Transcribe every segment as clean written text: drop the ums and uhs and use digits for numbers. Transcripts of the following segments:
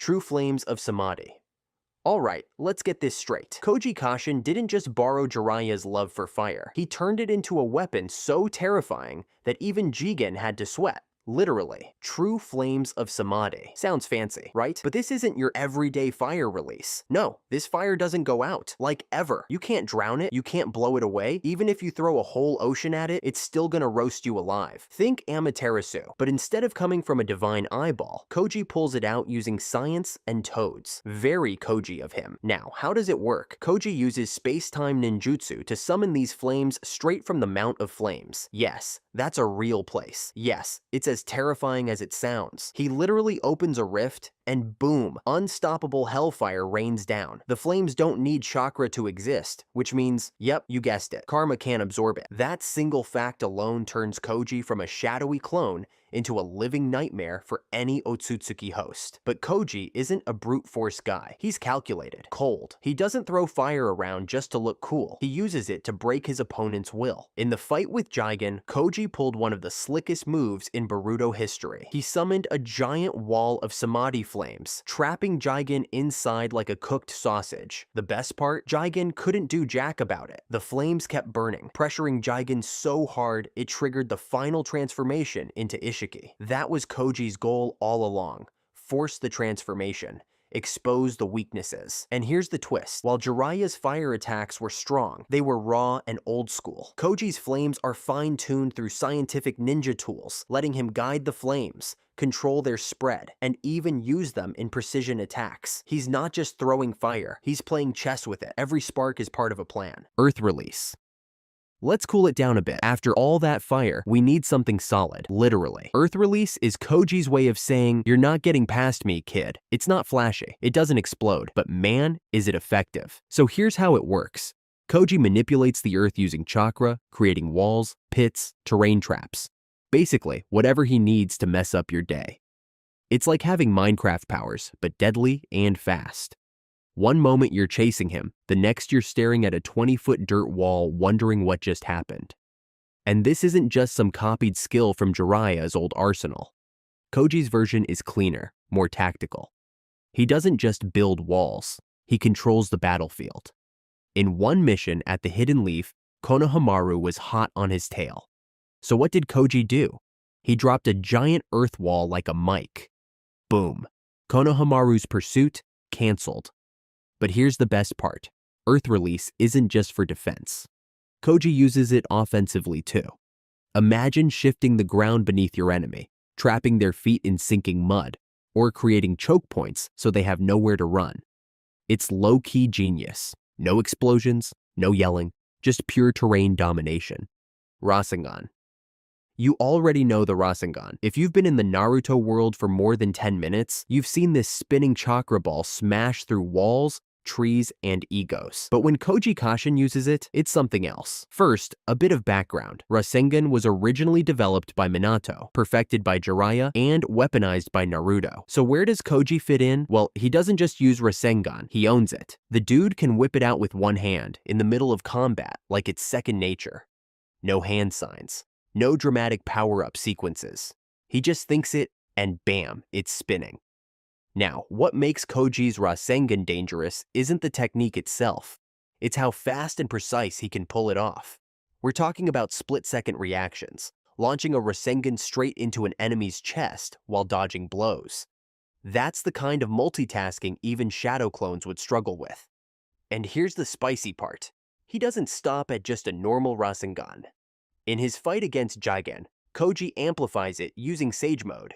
True Flames of Samadhi. Alright, let's get this straight. Koji Kashin didn't just borrow Jiraiya's love for fire. He turned it into a weapon so terrifying that even Jigen had to sweat. Literally. True Flames of Samadhi. Sounds fancy, right? But this isn't your everyday fire release. No, this fire doesn't go out. Like, ever. You can't drown it, you can't blow it away. Even if you throw a whole ocean at it, it's still gonna roast you alive. Think Amaterasu. But instead of coming from a divine eyeball, Koji pulls it out using science and toads. Very Koji of him. Now, how does it work? Koji uses space-time ninjutsu to summon these flames straight from the Mount of Flames. Yes, that's a real place. Yes, it's as terrifying as it sounds. He literally opens a rift and boom, unstoppable hellfire rains down. The flames don't need chakra to exist, which means, yep, you guessed it, karma can't absorb it. That single fact alone turns Koji from a shadowy clone into a living nightmare for any Ōtsutsuki host. But Koji isn't a brute force guy. He's calculated, cold. He doesn't throw fire around just to look cool. He uses it to break his opponent's will. In the fight with Jigen, Koji pulled one of the slickest moves in Boruto history. He summoned a giant wall of Samadhi flames, trapping Jigen inside like a cooked sausage. The best part? Jigen couldn't do jack about it. The flames kept burning, pressuring Jigen so hard it triggered the final transformation into Ishiki. That was Koji's goal all along. Force the transformation. Expose the weaknesses. And here's the twist. While Jiraiya's fire attacks were strong, they were raw and old school. Koji's flames are fine-tuned through scientific ninja tools, letting him guide the flames, control their spread, and even use them in precision attacks. He's not just throwing fire, he's playing chess with it. Every spark is part of a plan. Earth release. Let's cool it down a bit. After all that fire, we need something solid, literally. Earth release is Koji's way of saying, you're not getting past me, kid. It's not flashy, it doesn't explode, but man, is it effective. So here's how it works. Koji manipulates the earth using chakra, creating walls, pits, terrain traps. Basically, whatever he needs to mess up your day. It's like having Minecraft powers, but deadly and fast. One moment you're chasing him, the next you're staring at a 20-foot dirt wall wondering what just happened. And this isn't just some copied skill from Jiraiya's old arsenal. Koji's version is cleaner, more tactical. He doesn't just build walls, he controls the battlefield. In one mission at the Hidden Leaf, Konohamaru was hot on his tail. So what did Koji do? He dropped a giant earth wall like a mic. Boom. Konohamaru's pursuit cancelled. But here's the best part. Earth release isn't just for defense. Koji uses it offensively too. Imagine shifting the ground beneath your enemy, trapping their feet in sinking mud, or creating choke points so they have nowhere to run. It's low-key genius. No explosions, no yelling, just pure terrain domination. Rasengan. You already know the Rasengan. If you've been in the Naruto world for more than 10 minutes, you've seen this spinning chakra ball smash through walls, trees, and egos. But when Koji Kashin uses it, it's something else. First, a bit of background. Rasengan was originally developed by Minato, perfected by Jiraiya, and weaponized by Naruto. So where does Koji fit in? Well, he doesn't just use Rasengan, he owns it. The dude can whip it out with one hand, in the middle of combat, like it's second nature. No hand signs. No dramatic power-up sequences. He just thinks it, and bam, it's spinning. Now, what makes Koji's Rasengan dangerous isn't the technique itself. It's how fast and precise he can pull it off. We're talking about split-second reactions, launching a Rasengan straight into an enemy's chest while dodging blows. That's the kind of multitasking even shadow clones would struggle with. And here's the spicy part. He doesn't stop at just a normal Rasengan. In his fight against Jigen, Koji amplifies it using Sage Mode.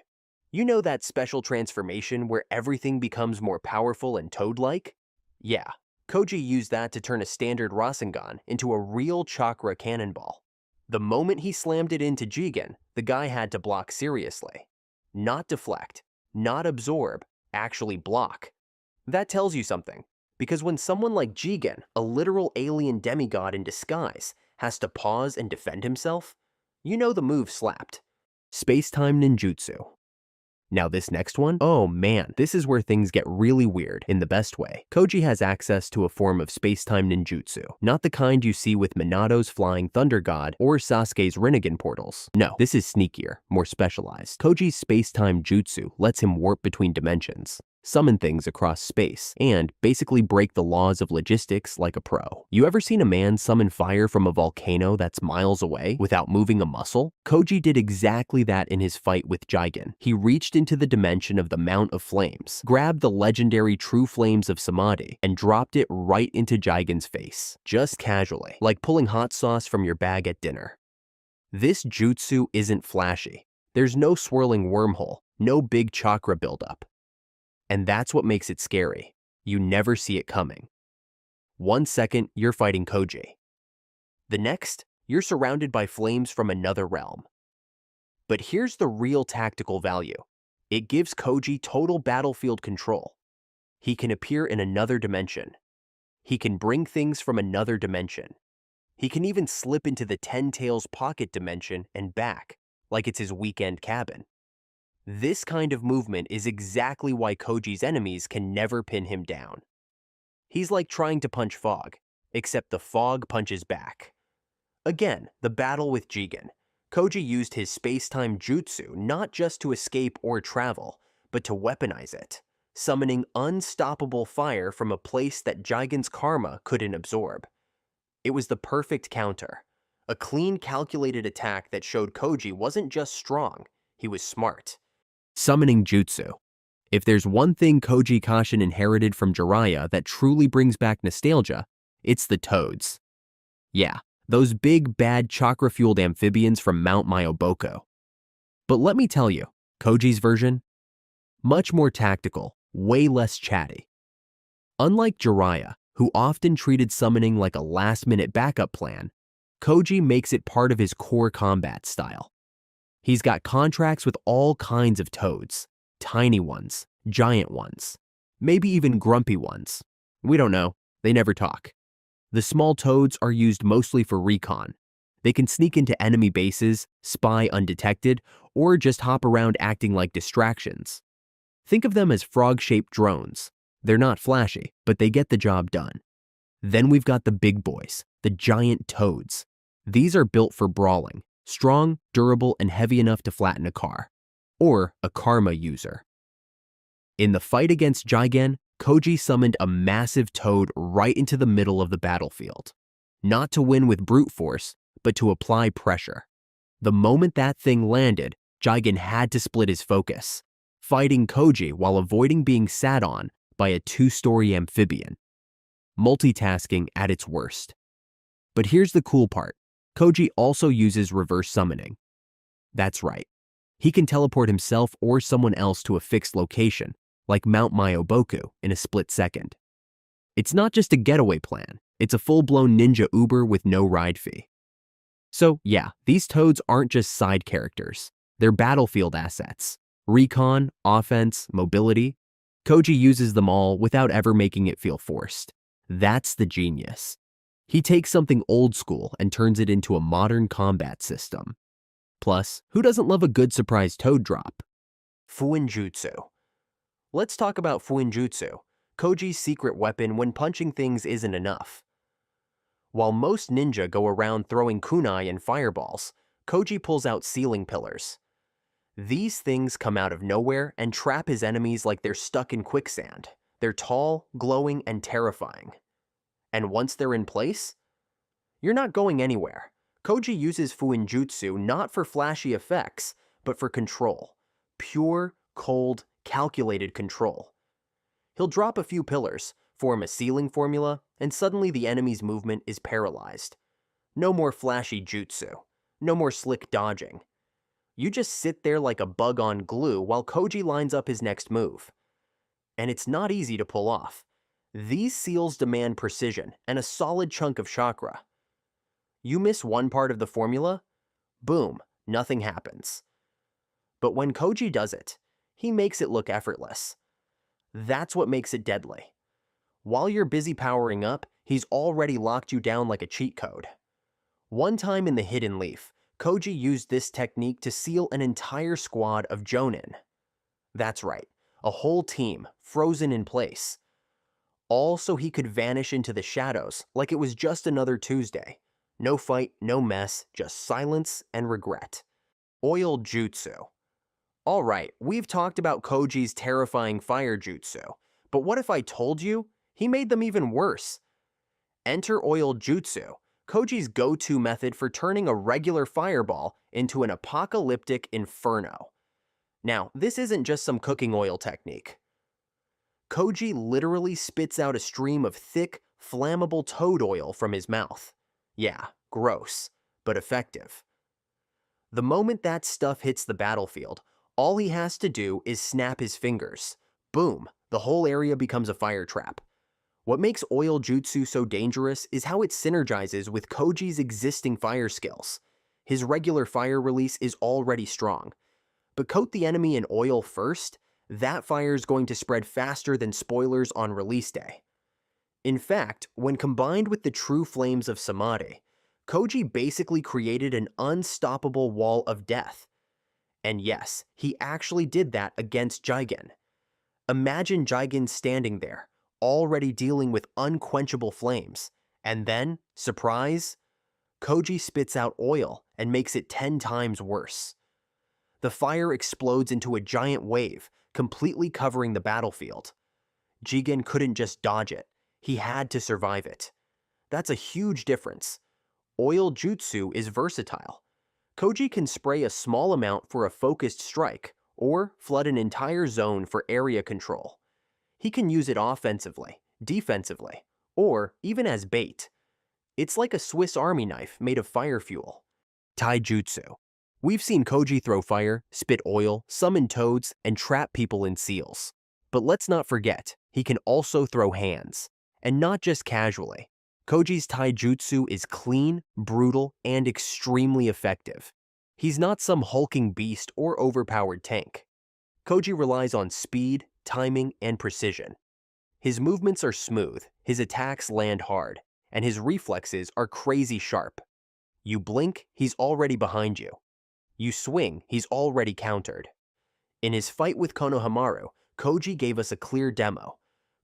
You know that special transformation where everything becomes more powerful and toad-like? Yeah, Koji used that to turn a standard Rasengan into a real chakra cannonball. The moment he slammed it into Jigen, the guy had to block seriously. Not deflect, not absorb, actually block. That tells you something, because when someone like Jigen, a literal alien demigod in disguise, has to pause and defend himself, you know the move slapped. Space-time ninjutsu. Now this next one, oh man, this is where things get really weird in the best way. Koji has access to a form of space-time ninjutsu, not the kind you see with Minato's flying thunder god or Sasuke's Rinnegan portals. No, this is sneakier, more specialized. Koji's space-time jutsu lets him warp between dimensions. summon things across space, and basically break the laws of logistics like a pro. You ever seen a man summon fire from a volcano that's miles away without moving a muscle? Koji did exactly that in his fight with Jigen. He reached into the dimension of the Mount of Flames, grabbed the legendary true Flames of Samadhi, and dropped it right into Jigen's face, just casually, like pulling hot sauce from your bag at dinner. This jutsu isn't flashy. There's no swirling wormhole, no big chakra buildup. And that's what makes it scary. You never see it coming. 1 second, you're fighting Koji. The next, you're surrounded by flames from another realm. But here's the real tactical value. It gives Koji total battlefield control. He can appear in another dimension. He can bring things from another dimension. He can even slip into the Ten Tails pocket dimension and back, like it's his weekend cabin. This kind of movement is exactly why Koji's enemies can never pin him down. He's like trying to punch fog, except the fog punches back. Again, the battle with Jigen. Koji used his space-time jutsu not just to escape or travel, but to weaponize it, summoning unstoppable fire from a place that Jigen's karma couldn't absorb. It was the perfect counter, a clean, calculated attack that showed Koji wasn't just strong, he was smart. Summoningjutsu. If there's one thing Koji Kashin inherited from Jiraiya that truly brings back nostalgia, it's the toads. Yeah, those big, bad, chakra-fueled amphibians from Mount Myoboko. But let me tell you, Koji's version? Much more tactical, way less chatty. Unlike Jiraiya, who often treated summoning like a last-minute backup plan, Koji makes it part of his core combat style. He's got contracts with all kinds of toads, tiny ones, giant ones, maybe even grumpy ones. We don't know, they never talk. The small toads are used mostly for recon. They can sneak into enemy bases, spy undetected, or just hop around acting like distractions. Think of them as frog-shaped drones. They're not flashy, but they get the job done. Then we've got the big boys, the giant toads. These are built for brawling, strong, durable, and heavy enough to flatten a car, or a karma user. In the fight against Jigen, Koji summoned a massive toad right into the middle of the battlefield. Not to win with brute force, but to apply pressure. The moment that thing landed, Jigen had to split his focus, fighting Koji while avoiding being sat on by a 2-story amphibian. Multitasking at its worst. But here's the cool part. Koji also uses reverse summoning. That's right. He can teleport himself or someone else to a fixed location, like Mount Myoboko, in a split second. It's not just a getaway plan, it's a full-blown ninja Uber with no ride fee. So yeah, these toads aren't just side characters. They're battlefield assets. Recon, offense, mobility. Koji uses them all without ever making it feel forced. That's the genius. He takes something old school and turns it into a modern combat system. Plus, who doesn't love a good surprise toad drop? Fuenjutsu. Let's talk about Fuenjutsu, Koji's secret weapon when punching things isn't enough. While most ninja go around throwing kunai and fireballs, Koji pulls out ceiling pillars. These things come out of nowhere and trap his enemies like they're stuck in quicksand. They're tall, glowing, and terrifying. And once they're in place, you're not going anywhere. Koji uses Fuenjutsu not for flashy effects, but for control. Pure, cold, calculated control. He'll drop a few pillars, form a ceiling formula, and suddenly the enemy's movement is paralyzed. No more flashy jutsu. No more slick dodging. You just sit there like a bug on glue while Koji lines up his next move. And it's not easy to pull off. These seals demand precision and a solid chunk of chakra. You miss one part of the formula, boom, nothing happens. But when Koji does it, he makes it look effortless. That's what makes it deadly. While you're busy powering up, he's already locked you down like a cheat code. One time in the Hidden Leaf, Koji used this technique to seal an entire squad of Jonin. That's right, a whole team, frozen in place. All so he could vanish into the shadows like it was just another Tuesday. No fight, no mess, just silence and regret. Oil Jutsu. Alright, we've talked about Koji's terrifying fire jutsu, but what if I told you he made them even worse? Enter oil jutsu, Koji's go-to method for turning a regular fireball into an apocalyptic inferno. Now, this isn't just some cooking oil technique. Koji literally spits out a stream of thick, flammable toad oil from his mouth. Yeah, gross, but effective. The moment that stuff hits the battlefield, all he has to do is snap his fingers. Boom, the whole area becomes a fire trap. What makes oil jutsu so dangerous is how it synergizes with Koji's existing fire skills. His regular fire release is already strong, but coat the enemy in oil first, that fire is going to spread faster than spoilers on release day. In fact, when combined with the true Flames of Samadhi, Koji basically created an unstoppable wall of death. And yes, he actually did that against Jigen. Imagine Jigen standing there, already dealing with unquenchable flames, and then, surprise, Koji spits out oil and makes it 10 times worse. The fire explodes into a giant wave, completely covering the battlefield. Jigen couldn't just dodge it, he had to survive it. That's a huge difference. Oil jutsu is versatile. Koji can spray a small amount for a focused strike, or flood an entire zone for area control. He can use it offensively, defensively, or even as bait. It's like a Swiss Army knife made of fire fuel. Taijutsu. We've seen Koji throw fire, spit oil, summon toads, and trap people in seals. But let's not forget, he can also throw hands. And not just casually. Koji's Taijutsu is clean, brutal, and extremely effective. He's not some hulking beast or overpowered tank. Koji relies on speed, timing, and precision. His movements are smooth, his attacks land hard, and his reflexes are crazy sharp. You blink, he's already behind you. You swing, he's already countered. In his fight with Konohamaru, Koji gave us a clear demo.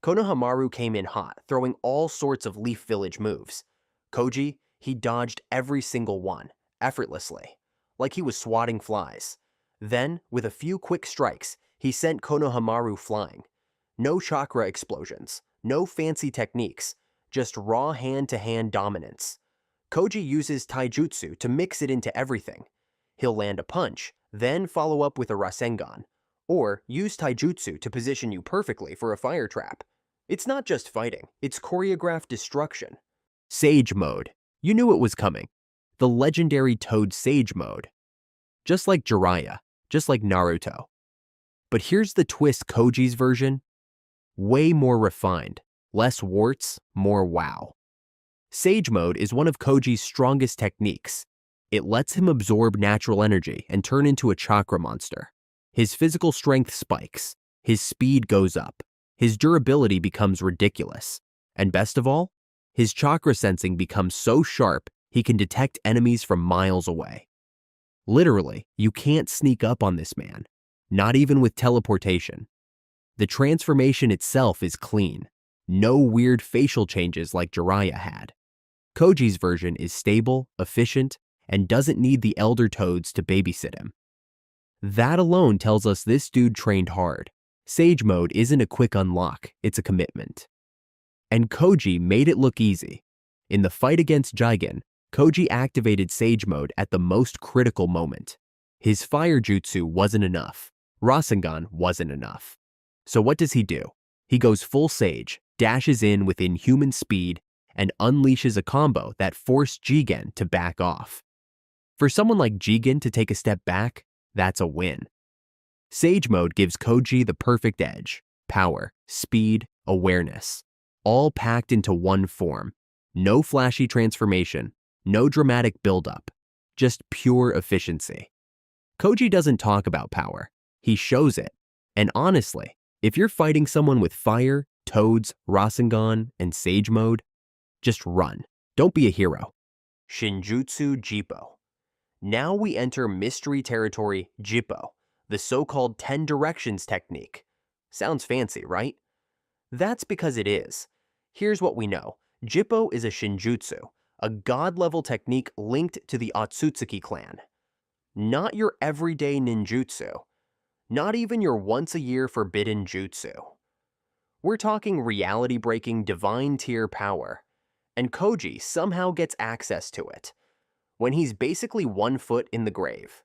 Konohamaru came in hot, throwing all sorts of Leaf Village moves. Koji, he dodged every single one, effortlessly, like he was swatting flies. Then, with a few quick strikes, he sent Konohamaru flying. No chakra explosions, no fancy techniques, just raw hand-to-hand dominance. Koji uses Taijutsu to mix it into everything. He'll land a punch, then follow up with a Rasengan, or use Taijutsu to position you perfectly for a fire trap. It's not just fighting, it's choreographed destruction. Sage Mode. You knew it was coming. The legendary Toad Sage Mode. Just like Jiraiya, just like Naruto. But here's the twist: Koji's version. Way more refined, less warts, more wow. Sage Mode is one of Koji's strongest techniques. It lets him absorb natural energy and turn into a chakra monster. His physical strength spikes, his speed goes up, his durability becomes ridiculous, and best of all, his chakra sensing becomes so sharp he can detect enemies from miles away. Literally, you can't sneak up on this man, not even with teleportation. The transformation itself is clean, no weird facial changes like Jiraiya had. Koji's version is stable, efficient, and doesn't need the Elder Toads to babysit him. That alone tells us this dude trained hard. Sage Mode isn't a quick unlock, it's a commitment. And Koji made it look easy. In the fight against Jigen, Koji activated Sage Mode at the most critical moment. His fire jutsu wasn't enough. Rasengan wasn't enough. So what does he do? He goes full Sage, dashes in with inhuman speed, and unleashes a combo that forced Jigen to back off. For someone like Jigen to take a step back, that's a win. Sage Mode gives Koji the perfect edge: power, speed, awareness, all packed into one form. No flashy transformation, no dramatic buildup, just pure efficiency. Koji doesn't talk about power, he shows it. And honestly, if you're fighting someone with fire, toads, Rasengan, and Sage Mode, just run. Don't be a hero. Shinjutsu Jipo. Now we enter mystery territory Jipo, the so-called 10 directions technique. Sounds fancy, right? That's because it is. Here's what we know. Jipo is a Shinjutsu, a god-level technique linked to the Ōtsutsuki clan. Not your everyday ninjutsu. Not even your once-a-year forbidden jutsu. We're talking reality-breaking divine tier power, and Koji somehow gets access to it, when he's basically 1 foot in the grave.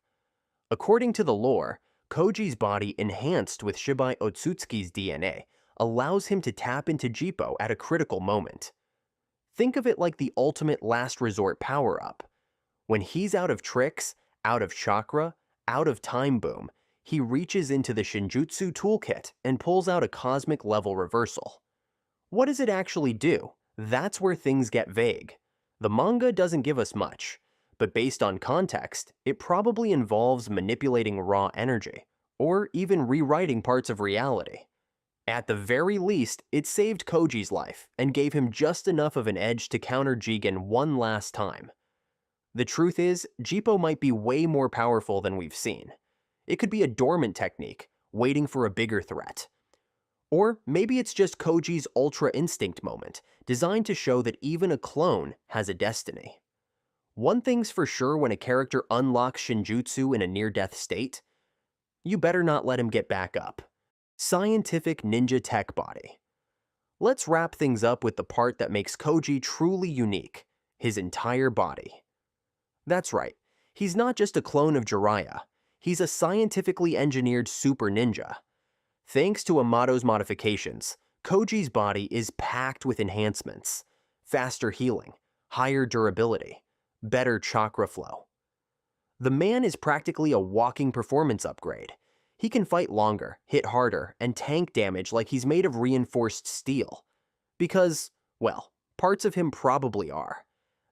According to the lore, Koji's body enhanced with Shibai Ōtsutsuki's DNA allows him to tap into Jipo at a critical moment. Think of it like the ultimate last resort power-up. When he's out of tricks, out of chakra, out of time boom, he reaches into the Shinjutsu toolkit and pulls out a cosmic level reversal. What does it actually do? That's where things get vague. The manga doesn't give us much, but based on context, it probably involves manipulating raw energy, or even rewriting parts of reality. At the very least, it saved Koji's life and gave him just enough of an edge to counter Jigen one last time. The truth is, Jipo might be way more powerful than we've seen. It could be a dormant technique, waiting for a bigger threat. Or maybe it's just Koji's Ultra Instinct moment, designed to show that even a clone has a destiny. One thing's for sure when a character unlocks Shinjutsu in a near-death state, you better not let him get back up. Scientific ninja tech body. Let's wrap things up with the part that makes Koji truly unique, his entire body. That's right, he's not just a clone of Jiraiya, he's a scientifically engineered super ninja. Thanks to Amato's modifications, Koji's body is packed with enhancements, faster healing, higher durability, better chakra flow. The man is practically a walking performance upgrade. He can fight longer, hit harder, and tank damage like he's made of reinforced steel. Because, well, parts of him probably are.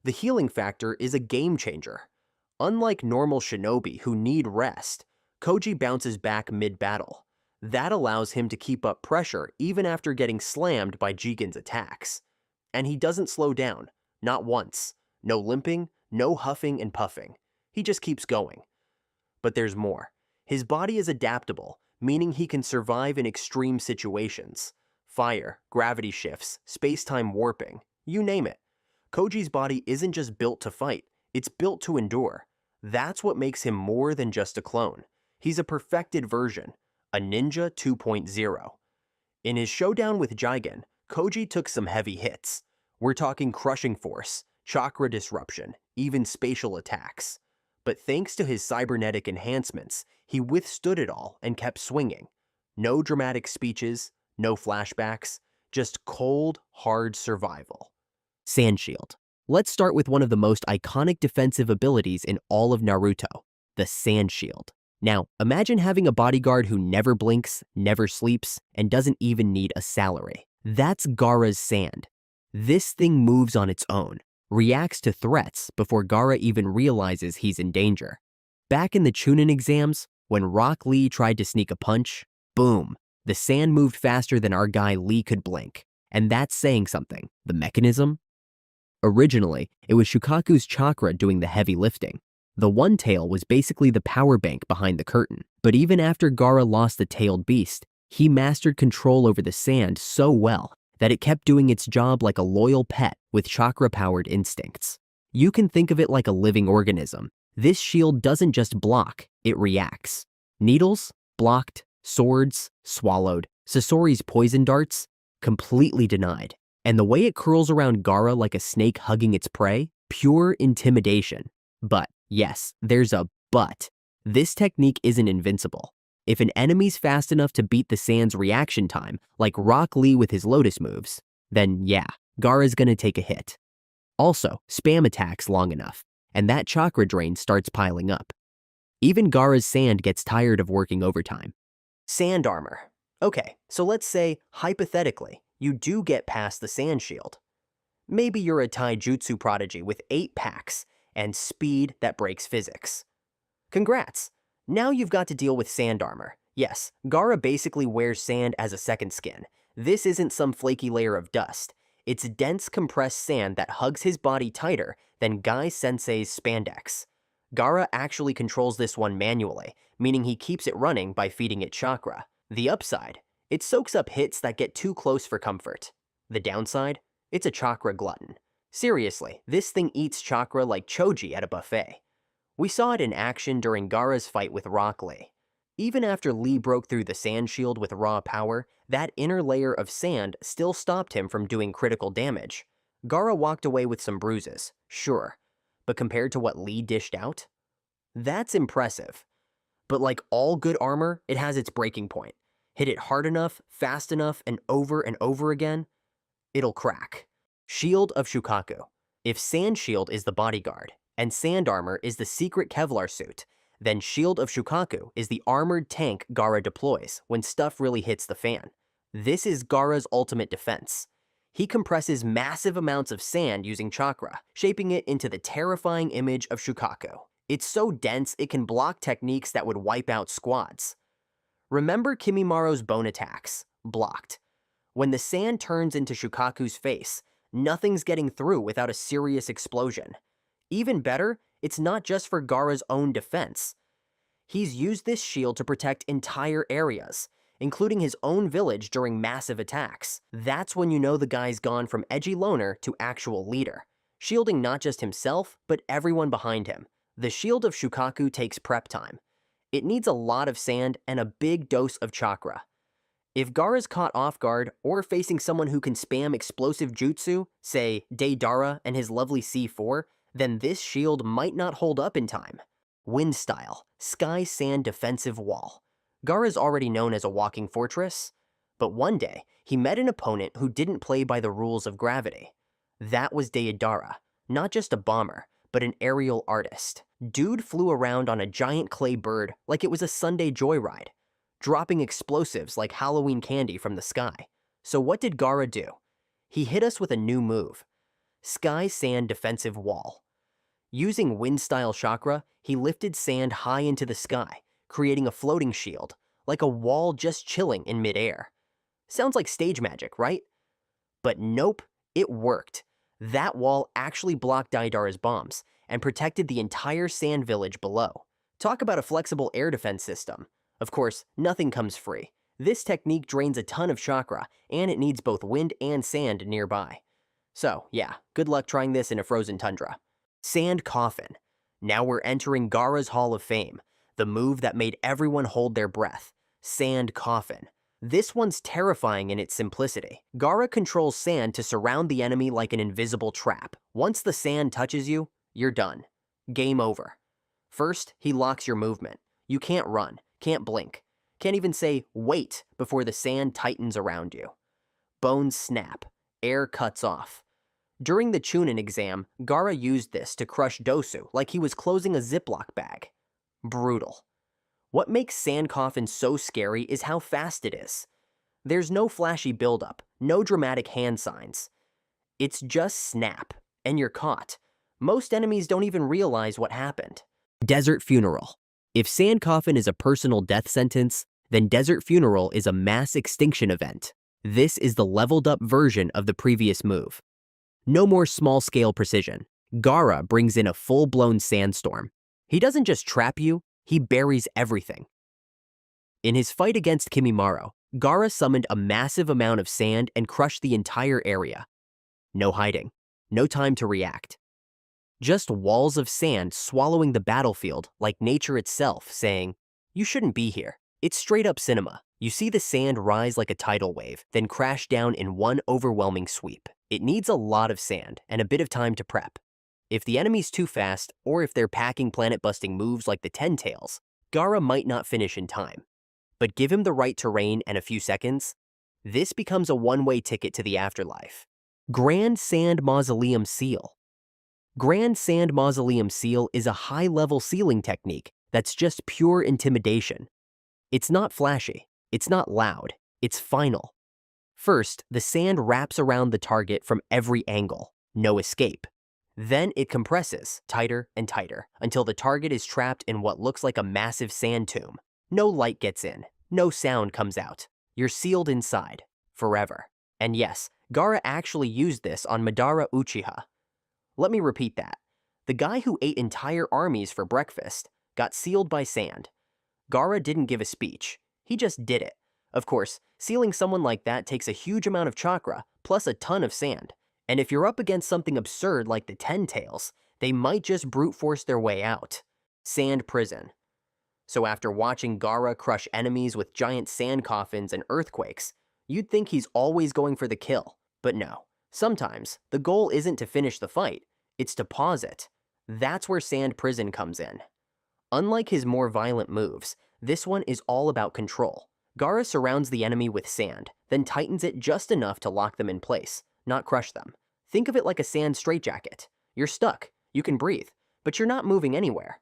The healing factor is a game changer. Unlike normal shinobi who need rest, Koji bounces back mid-battle. That allows him to keep up pressure even after getting slammed by Jigen's attacks. And he doesn't slow down, not once. No limping, no huffing and puffing. He just keeps going. But there's more. His body is adaptable, meaning he can survive in extreme situations. Fire, gravity shifts, space-time warping, you name it. Koji's body isn't just built to fight, it's built to endure. That's what makes him more than just a clone. He's a perfected version, a ninja 2.0. In his showdown with Jigen, Koji took some heavy hits. We're talking crushing force, chakra disruption, even spatial attacks. But thanks to his cybernetic enhancements, he withstood it all and kept swinging. No dramatic speeches, no flashbacks, just cold, hard survival. Sand Shield. Let's start with one of the most iconic defensive abilities in all of Naruto, the Sand Shield. Now, imagine having a bodyguard who never blinks, never sleeps, and doesn't even need a salary. That's Gaara's sand. This thing moves on its own, reacts to threats before Gaara even realizes he's in danger. Back in the Chunin exams, when Rock Lee tried to sneak a punch, boom, the sand moved faster than our guy Lee could blink. And that's saying something. The mechanism? Originally, it was Shukaku's chakra doing the heavy lifting. The one tail was basically the power bank behind the curtain. But even after Gaara lost the tailed beast, he mastered control over the sand so well that it kept doing its job like a loyal pet with chakra-powered instincts. You can think of it like a living organism. This shield doesn't just block, it reacts. Needles? Blocked. Swords? Swallowed. Sasori's poison darts? Completely denied. And the way it curls around Gaara like a snake hugging its prey? Pure intimidation. But, yes, there's a but. This technique isn't invincible. If an enemy's fast enough to beat the sand's reaction time, like Rock Lee with his Lotus moves, then yeah, Gaara's gonna take a hit. Also, spam attacks long enough, and that chakra drain starts piling up. Even Gaara's sand gets tired of working overtime. Sand armor. Okay, so let's say, hypothetically, you do get past the sand shield. Maybe you're a Taijutsu prodigy with 8 packs and speed that breaks physics. Congrats! Now you've got to deal with sand armor. Yes, Gaara basically wears sand as a second skin. This isn't some flaky layer of dust. It's dense compressed sand that hugs his body tighter than Guy Sensei's spandex. Gaara actually controls this one manually, meaning he keeps it running by feeding it chakra. The upside, it soaks up hits that get too close for comfort. The downside, it's a chakra glutton. Seriously, this thing eats chakra like Choji at a buffet. We saw it in action during Gaara's fight with Rock Lee. Even after Lee broke through the sand shield with raw power, that inner layer of sand still stopped him from doing critical damage. Gaara walked away with some bruises, sure, but compared to what Lee dished out? That's impressive. But like all good armor, it has its breaking point. Hit it hard enough, fast enough, and over again, it'll crack. Shield of Shukaku. If Sand Shield is the bodyguard, and Sand Armor is the secret Kevlar suit, then Shield of Shukaku is the armored tank Gaara deploys when stuff really hits the fan. This is Gaara's ultimate defense. He compresses massive amounts of sand using chakra, shaping it into the terrifying image of Shukaku. It's so dense it can block techniques that would wipe out squads. Remember Kimimara's bone attacks? Blocked. When the sand turns into Shukaku's face, nothing's getting through without a serious explosion. Even better, it's not just for Gaara's own defense. He's used this shield to protect entire areas, including his own village during massive attacks. That's when you know the guy's gone from edgy loner to actual leader, shielding not just himself, but everyone behind him. The Shield of Shukaku takes prep time. It needs a lot of sand and a big dose of chakra. If Gaara's caught off guard or facing someone who can spam explosive jutsu, say Deidara and his lovely C4, then this shield might not hold up in time. Wind Style, Sky Sand Defensive Wall. Gaara's already known as a walking fortress, but one day he met an opponent who didn't play by the rules of gravity. That was Deidara, not just a bomber, but an aerial artist. Dude flew around on a giant clay bird like it was a Sunday joyride, dropping explosives like Halloween candy from the sky. So what did Gaara do? He hit us with a new move, Sky Sand Defensive Wall. Using wind-style chakra, he lifted sand high into the sky, creating a floating shield, like a wall just chilling in midair. Sounds like stage magic, right? But nope, it worked. That wall actually blocked Deidara's bombs and protected the entire sand village below. Talk about a flexible air defense system. Of course, nothing comes free. This technique drains a ton of chakra, and it needs both wind and sand nearby. So yeah, good luck trying this in a frozen tundra. Sand Coffin. Now we're entering Gaara's Hall of Fame, the move that made everyone hold their breath. Sand Coffin. This one's terrifying in its simplicity. Gaara controls sand to surround the enemy like an invisible trap. Once the sand touches you, you're done. Game over. First, he locks your movement. You can't run, can't blink, can't even say, wait, before the sand tightens around you. Bones snap. Air cuts off. During the Chunin exam, Gaara used this to crush Dosu like he was closing a Ziploc bag. Brutal. What makes Sand Coffin so scary is how fast it is. There's no flashy buildup, no dramatic hand signs. It's just snap, and you're caught. Most enemies don't even realize what happened. Desert Funeral. If Sand Coffin is a personal death sentence, then Desert Funeral is a mass extinction event. This is the leveled up version of the previous move. No more small-scale precision. Gaara brings in a full-blown sandstorm. He doesn't just trap you, he buries everything. In his fight against Kimimaro, Gaara summoned a massive amount of sand and crushed the entire area. No hiding, no time to react. Just walls of sand swallowing the battlefield like nature itself, saying, "You shouldn't be here." It's straight-up cinema. You see the sand rise like a tidal wave, then crash down in one overwhelming sweep. It needs a lot of sand and a bit of time to prep. If the enemy's too fast, or if they're packing planet-busting moves like the Ten Tails, Gaara might not finish in time. But give him the right terrain and a few seconds, this becomes a one-way ticket to the afterlife. Grand Sand Mausoleum Seal. Grand Sand Mausoleum Seal is a high-level sealing technique that's just pure intimidation. It's not flashy, it's not loud, it's final. First, the sand wraps around the target from every angle, no escape. Then it compresses, tighter and tighter, until the target is trapped in what looks like a massive sand tomb. No light gets in, no sound comes out. You're sealed inside, forever. And yes, Gaara actually used this on Madara Uchiha. Let me repeat that. The guy who ate entire armies for breakfast got sealed by sand. Gaara didn't give a speech, he just did it. Of course, sealing someone like that takes a huge amount of chakra, plus a ton of sand. And if you're up against something absurd like the Ten Tails, they might just brute force their way out. Sand Prison. So after watching Gaara crush enemies with giant sand coffins and earthquakes, you'd think he's always going for the kill. But no. Sometimes, the goal isn't to finish the fight, it's to pause it. That's where Sand Prison comes in. Unlike his more violent moves, this one is all about control. Gaara surrounds the enemy with sand, then tightens it just enough to lock them in place, not crush them. Think of it like a sand straitjacket. You're stuck, you can breathe, but you're not moving anywhere.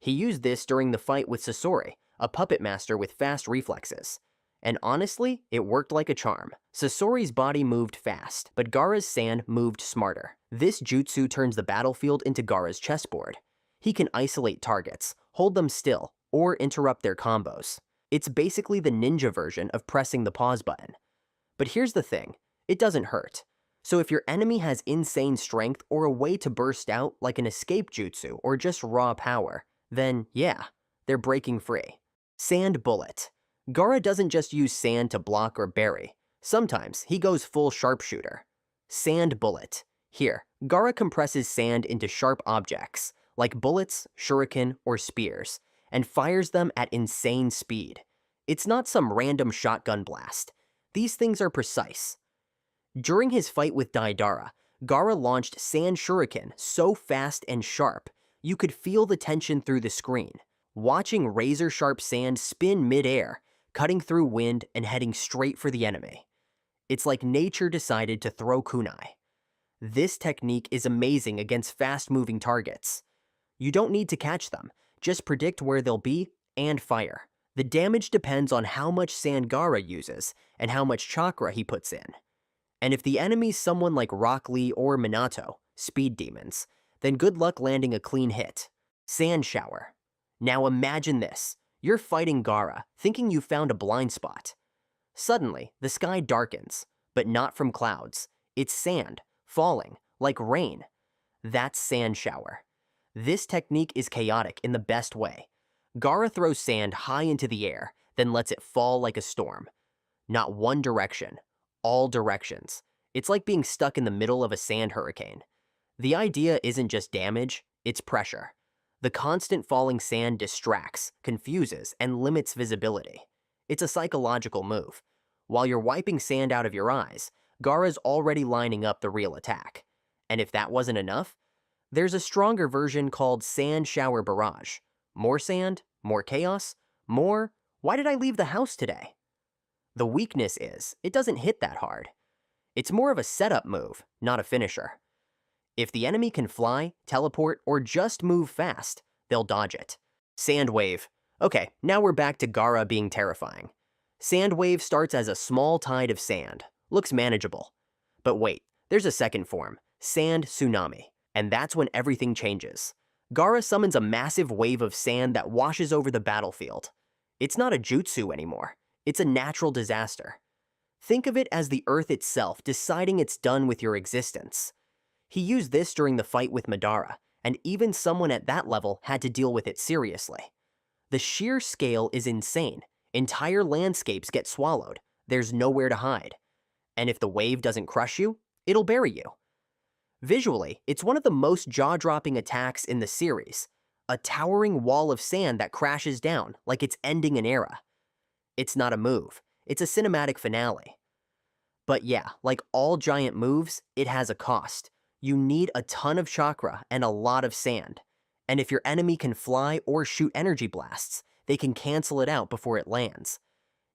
He used this during the fight with Sasori, a puppet master with fast reflexes. And honestly, it worked like a charm. Sasori's body moved fast, but Gaara's sand moved smarter. This jutsu turns the battlefield into Gaara's chessboard. He can isolate targets, hold them still, or interrupt their combos. It's basically the ninja version of pressing the pause button. But here's the thing, it doesn't hurt. So if your enemy has insane strength or a way to burst out like an escape jutsu or just raw power, then yeah, they're breaking free. Sand Bullet. Gaara doesn't just use sand to block or bury. Sometimes he goes full sharpshooter. Sand Bullet. Here, Gaara compresses sand into sharp objects, like bullets, shuriken, or spears, and fires them at insane speed. It's not some random shotgun blast. These things are precise. During his fight with Deidara, Gaara launched sand shuriken so fast and sharp, you could feel the tension through the screen. Watching razor-sharp sand spin mid-air, cutting through wind and heading straight for the enemy. It's like nature decided to throw kunai. This technique is amazing against fast-moving targets. You don't need to catch them, just predict where they'll be and fire. The damage depends on how much sand Gaara uses and how much chakra he puts in. And if the enemy's someone like Rock Lee or Minato, speed demons, then good luck landing a clean hit. Sand Shower. Now imagine this. You're fighting Gaara, thinking you found a blind spot. Suddenly, the sky darkens, but not from clouds. It's sand, falling, like rain. That's Sand Shower. This technique is chaotic in the best way. Gaara throws sand high into the air, then lets it fall like a storm. Not one direction, all directions. It's like being stuck in the middle of a sand hurricane. The idea isn't just damage, it's pressure. The constant falling sand distracts, confuses, and limits visibility. It's a psychological move. While you're wiping sand out of your eyes, Gaara's already lining up the real attack. And if that wasn't enough, there's a stronger version called Sand Shower Barrage. More sand, more chaos, more, why did I leave the house today? The weakness is, it doesn't hit that hard. It's more of a setup move, not a finisher. If the enemy can fly, teleport, or just move fast, they'll dodge it. Sand Wave. Okay, now we're back to Gaara being terrifying. Sand Wave starts as a small tide of sand. Looks manageable. But wait, there's a second form, Sand Tsunami. And that's when everything changes. Gaara summons a massive wave of sand that washes over the battlefield. It's not a jutsu anymore. It's a natural disaster. Think of it as the earth itself deciding it's done with your existence. He used this during the fight with Madara, and even someone at that level had to deal with it seriously. The sheer scale is insane. Entire landscapes get swallowed. There's nowhere to hide. And if the wave doesn't crush you, it'll bury you. Visually, it's one of the most jaw-dropping attacks in the series. A towering wall of sand that crashes down like it's ending an era. It's not a move. It's a cinematic finale. But yeah, like all giant moves, it has a cost. You need a ton of chakra and a lot of sand. And if your enemy can fly or shoot energy blasts, they can cancel it out before it lands.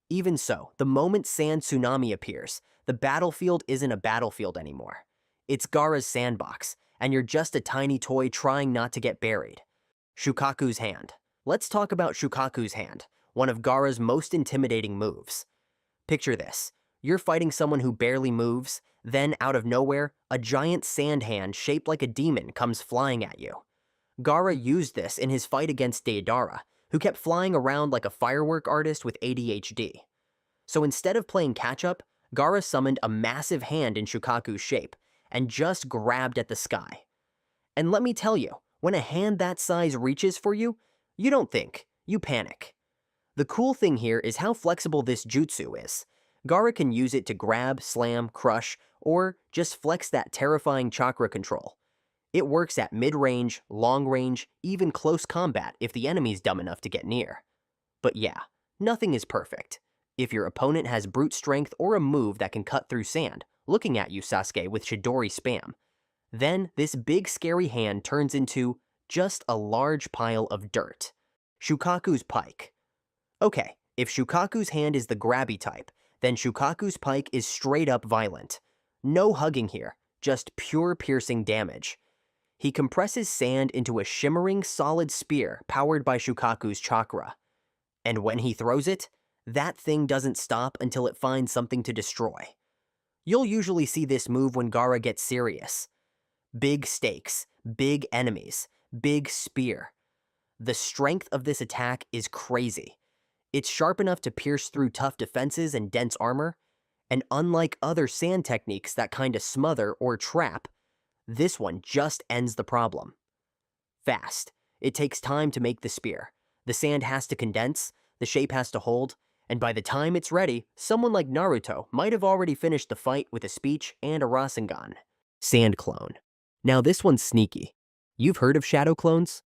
Even so, the moment Sand Tsunami appears, the battlefield isn't a battlefield anymore. It's Gaara's sandbox, and you're just a tiny toy trying not to get buried. Shukakus Hand. Let's talk about Shukakus Hand, one of Gaara's most intimidating moves. Picture this. You're fighting someone who barely moves, then out of nowhere, a giant sand hand shaped like a demon comes flying at you. Gaara used this in his fight against Deidara, who kept flying around like a firework artist with ADHD. So instead of playing catch-up, Gaara summoned a massive hand in Shukaku's shape and just grabbed at the sky. And let me tell you, when a hand that size reaches for you, you don't think, you panic. The cool thing here is how flexible this jutsu is. Gaara can use it to grab, slam, crush, or just flex that terrifying chakra control. It works at mid-range, long-range, even close combat if the enemy's dumb enough to get near. But yeah, nothing is perfect. If your opponent has brute strength or a move that can cut through sand, looking at you, Sasuke, with Chidori spam, then this big scary hand turns into just a large pile of dirt. Shukakus Pike. Okay, if Shukaku's Hand is the grabby type, then Shukakus Pike is straight up violent. No hugging here, just pure piercing damage. He compresses sand into a shimmering solid spear powered by Shukaku's chakra. And when he throws it, that thing doesn't stop until it finds something to destroy. You'll usually see this move when Gaara gets serious. Big stakes, big enemies, big spear. The strength of this attack is crazy. It's sharp enough to pierce through tough defenses and dense armor, and unlike other sand techniques that kinda smother or trap, this one just ends the problem. Fast. It takes time to make the spear. The sand has to condense, the shape has to hold, and by the time it's ready, someone like Naruto might have already finished the fight with a speech and a Rasengan. Sand clone. Now this one's sneaky. You've heard of shadow clones?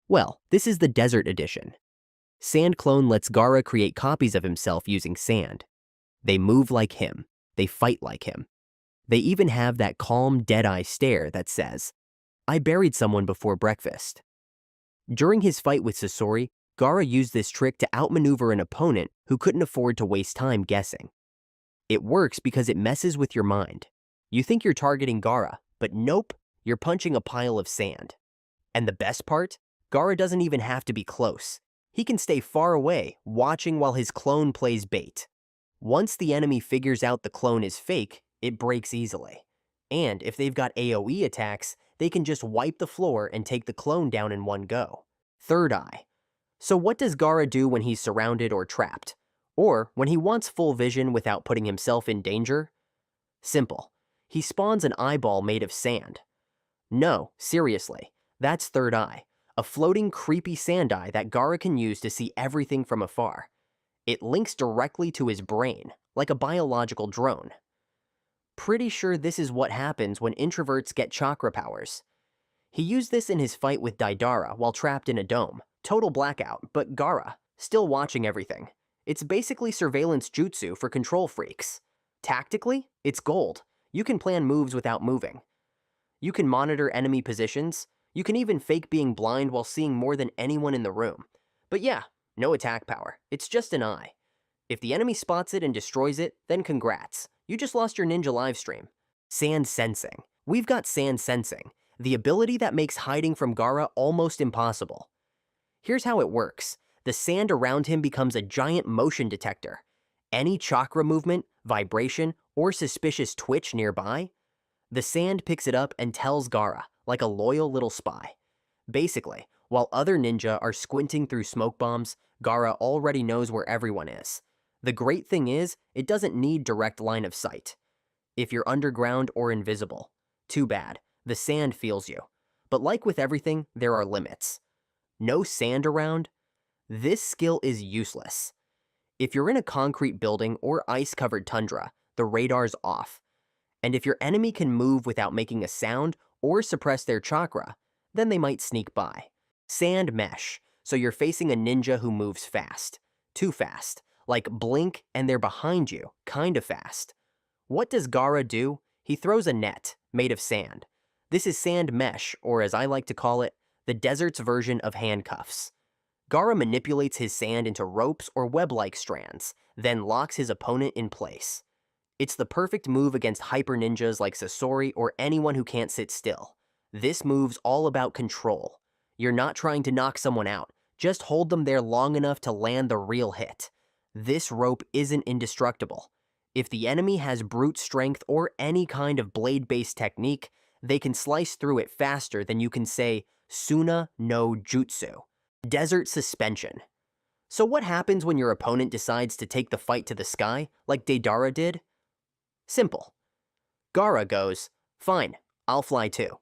Well, this is the desert edition. Sand clone lets Gaara create copies of himself using sand. They move like him. They fight like him. They even have that calm, dead-eye stare that says, "I buried someone before breakfast." During his fight with Sasori, Gaara used this trick to outmaneuver an opponent who couldn't afford to waste time guessing. It works because it messes with your mind. You think you're targeting Gaara, but nope, you're punching a pile of sand. And the best part? Gaara doesn't even have to be close. He can stay far away, watching while his clone plays bait. Once the enemy figures out the clone is fake, it breaks easily. And if they've got AoE attacks, they can just wipe the floor and take the clone down in one go. Third eye. So what does Gaara do when he's surrounded or trapped? Or when he wants full vision without putting himself in danger? Simple. He spawns an eyeball made of sand. No, seriously, that's third eye. A floating, creepy sand eye that Gaara can use to see everything from afar. It links directly to his brain, like a biological drone. Pretty sure this is what happens when introverts get chakra powers. He used this in his fight with Deidara while trapped in a dome. Total blackout, but Gaara, still watching everything. It's basically surveillance jutsu for control freaks. Tactically, it's gold. You can plan moves without moving. You can monitor enemy positions. You can even fake being blind while seeing more than anyone in the room. But yeah, no attack power. It's just an eye. If the enemy spots it and destroys it, then congrats. You just lost your ninja livestream. Sand sensing. We've got sand sensing, the ability that makes hiding from Gaara almost impossible. Here's how it works. The sand around him becomes a giant motion detector. Any chakra movement, vibration, or suspicious twitch nearby, the sand picks it up and tells Gaara, like a loyal little spy. Basically, while other ninja are squinting through smoke bombs, Gaara already knows where everyone is. The great thing is, it doesn't need direct line of sight. If you're underground or invisible, too bad, the sand feels you. But like with everything, there are limits. No sand around? This skill is useless. If you're in a concrete building or ice-covered tundra, the radar's off. And if your enemy can move without making a sound or suppress their chakra, then they might sneak by. Sand mesh, so you're facing a ninja who moves fast. Too fast. Like blink and they're behind you, kinda fast. What does Gaara do? He throws a net, made of sand. This is sand mesh, or as I like to call it, the desert's version of handcuffs. Gaara manipulates his sand into ropes or web-like strands, then locks his opponent in place. It's the perfect move against hyper ninjas like Sasori or anyone who can't sit still. This move's all about control. You're not trying to knock someone out, just hold them there long enough to land the real hit. This rope isn't indestructible. If the enemy has brute strength or any kind of blade-based technique, they can slice through it faster than you can say, Suna no Jutsu. Desert suspension. So what happens when your opponent decides to take the fight to the sky, like Deidara did? Simple. Gaara goes, fine, I'll fly too.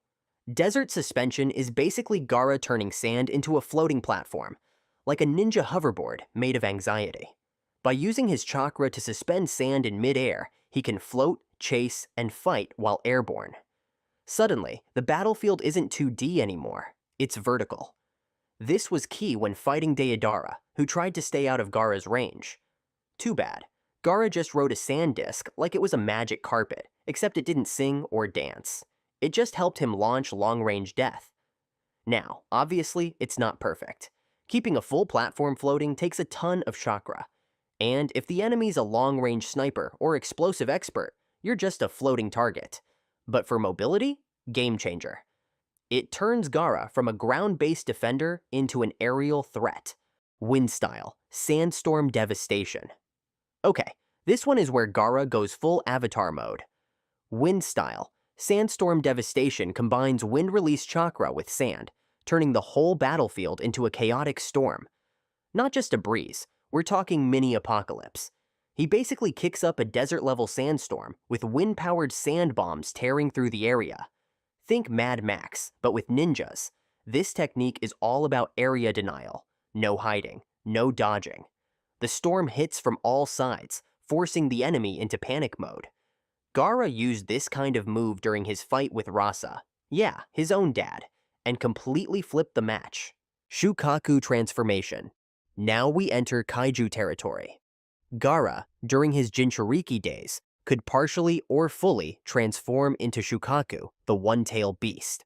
Desert suspension is basically Gaara turning sand into a floating platform, like a ninja hoverboard made of anxiety. By using his chakra to suspend sand in mid-air, he can float, chase, and fight while airborne. Suddenly, the battlefield isn't 2D anymore, it's vertical. This was key when fighting Deidara, who tried to stay out of Gaara's range. Too bad. Gaara just rode a sand disk like it was a magic carpet, except it didn't sing or dance. It just helped him launch long-range death. Now, obviously, it's not perfect. Keeping a full platform floating takes a ton of chakra. And if the enemy's a long-range sniper or explosive expert, you're just a floating target. But for mobility, game changer. It turns Gaara from a ground-based defender into an aerial threat. Wind style, Sandstorm Devastation. Okay, this one is where Gaara goes full avatar mode. Wind style, Sandstorm Devastation combines wind release chakra with sand, turning the whole battlefield into a chaotic storm. Not just a breeze, we're talking mini-apocalypse. He basically kicks up a desert-level sandstorm with wind-powered sand bombs tearing through the area. Think Mad Max, but with ninjas. This technique is all about area denial. No hiding, no dodging. The storm hits from all sides, forcing the enemy into panic mode. Gaara used this kind of move during his fight with Rasa, yeah, his own dad, and completely flipped the match. Shukaku Transformation. Now we enter kaiju territory. Gaara, during his Jinchuriki days, could partially or fully transform into Shukaku, the one-tailed beast.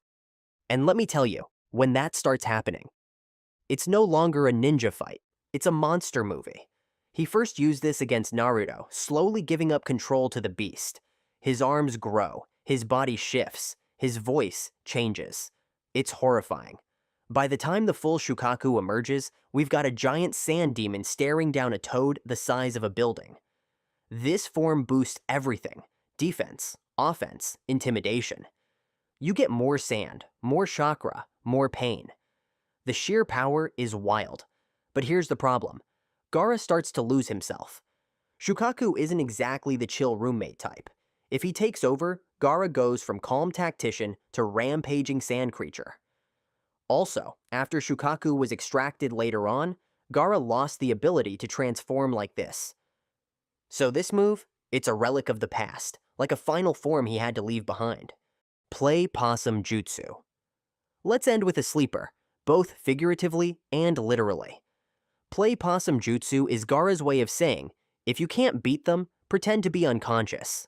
And let me tell you, when that starts happening, it's no longer a ninja fight, it's a monster movie. He first used this against Naruto, slowly giving up control to the beast. His arms grow, his body shifts, his voice changes. It's horrifying. By the time the full Shukaku emerges, we've got a giant sand demon staring down a toad the size of a building. This form boosts everything: defense, offense, intimidation. You get more sand, more chakra, more pain. The sheer power is wild. But here's the problem. Gaara starts to lose himself. Shukaku isn't exactly the chill roommate type. If he takes over, Gaara goes from calm tactician to rampaging sand creature. Also, after Shukaku was extracted later on, Gaara lost the ability to transform like this. So this move, it's a relic of the past, like a final form he had to leave behind. Play Pawsum Jutsu. Let's end with a sleeper, both figuratively and literally. Play Pawsum Jutsu is Gaara's way of saying, if you can't beat them, pretend to be unconscious.